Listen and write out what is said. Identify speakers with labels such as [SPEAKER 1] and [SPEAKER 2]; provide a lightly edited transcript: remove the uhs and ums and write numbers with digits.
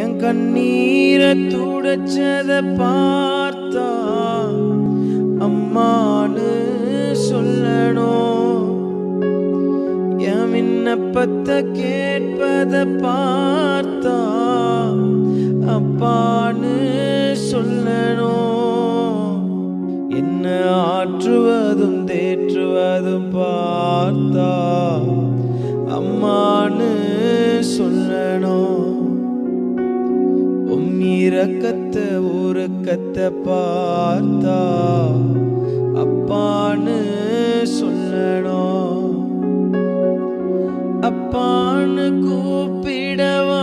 [SPEAKER 1] என் கண்ணீரை துடைச்சத பார்த்தா அம்மானு சொல்லணும். என் விண்ணப்பத்தை கேட்பத பார்த்தா அப்பான்னு சொல்லணும். என்ன ஆற்றுவதும் தேற்றுவதும் பார்த்தா அம்மான்னு சொல்லணும். இரக்கத்தை உருக்கத்தை பார்த்தா அப்பான்னு சொல்லணும். அப்பான்னு கூப்பிடவா